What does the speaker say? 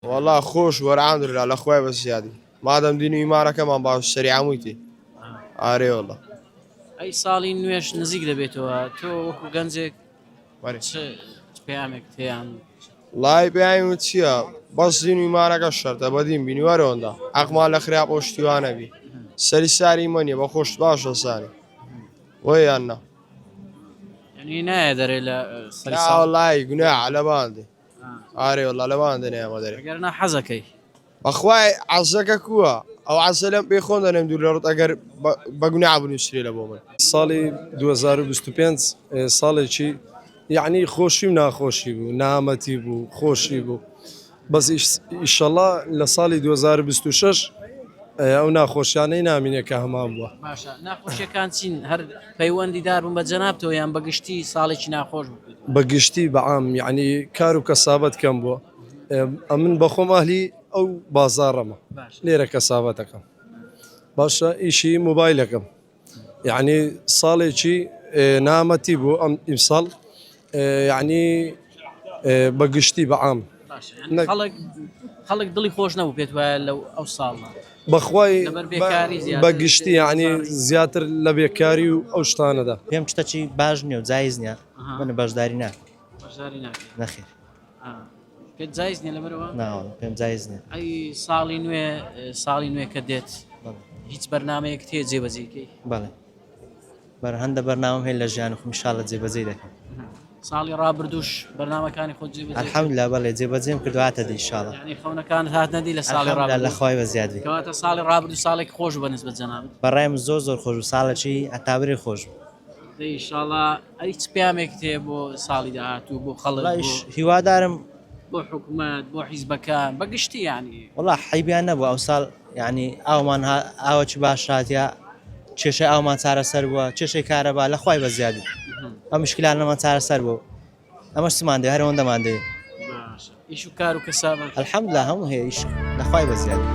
والله خوش والحمد لله الاخوي بس زيادة ما دام ديني إيمانك كمان باش سريعة مويتي آري والله ئەی ساڵی نوێش نزیک دەبێتەوە تۆ وەکو گەنجێک واري چ پەیامێک تێیان والله بيعي متشيا بس ديني إيمانك الشرطة بدين بيني وروندا أقمال الأخرياء بوشتيوانا بي سري ساري مني بخوش باش لساني وي أنا ینی نایە دەرێ لە سەری لا ساڵ والله قناع على باندي آري والله على باندي نعم أدري ئەگەرنا حەزەکەی أخوي عزك كوا أو عسلام بيخون أنا مدور لرط أجر بقناع بنشري لبومن ساڵی 2025 ساڵێکی یعنی خۆشی و ناخۆشی بوو نامەتی بوو خۆشی بوو بەس ئیشەڵا لە ساڵی 2026 ئەو ناخۆشیانەی نامینێت کە هەمان بووە باشە ناخۆشیەکان چین هەر پەیوەندی دار بوون بە جەنابتەوە یان بەگشتی ساڵێکی ناخۆش بوو بەگشتی بەعام یعنی کار و کەسابەت کەم بووە ئەمن بەخۆم ئاهلی ئەو بازاڕەمە لێرە کەسابەتەکەم باشە ئیشی مۆبایلەکەم یعنی ساڵێکی نامەتی بوو ئەم ئیمساڵ یعنی بەگشتی بەعام خەڵک دڵی خۆش نەبوو پێت وایە لەو ئەو ساڵە بەخوای لەبەر بێکاری زیاتر بەگشتی یعنی زیاتر لە بێکاری و ئەو شتانەدا پێم شتەی باش نییە و جایز نییە منە بەشداری ناکە بەشداری ناکەی نەخێر پێت جایز نییە لەبەرەوە ناوە پێم جایز نییە ئەی ساڵی نوێ کە دێت هیچ بەرنمەیەک تێ جێبەجێکەی بەڵێ بەر هەندە بەرنامەم هەیە لە ژیان خۆم ئینشاڵڵا جێبەجێ دەکەم ساڵی ڕابردووش بەرنمەکانی خۆت جێبەجێ الحەمدوللا بەڵێ جێبەجێم کردواتە دی ئینشاڵڵا یعنی خەونەکانت هات نەدی لە ساڵی لە خوای بەزیادی کەواتە ساڵی ڕابردوو ساڵێکی خۆش بەنسبەت جەنابەت بەڕایم زۆر خۆش و ساڵێکی ئەتابرێ خۆش بوو ئینشاڵڵا ئەی چ پامێک تێ بۆ ساڵی داهاتوو بۆ خەڵک هیوادارم بۆ حکوومەت بۆ حیزبەکان بەگشتی ینی وڵا حیبیان نەبوو ئەو ساڵ ینی ئاومان ئاوەکی باشاتیا کێشەی ئاومان چارەسەر بووە کێشەی کارەبا لە خوای بەزیادی ئەم مشکلان لەمان چارەسەر بوو ئەمەش سمان دێ هەرەوەندەمان دێ ئیش و کار و کەسابەت الحەمدوللا هەموو هەیە ئیش لە خوای بەزیادی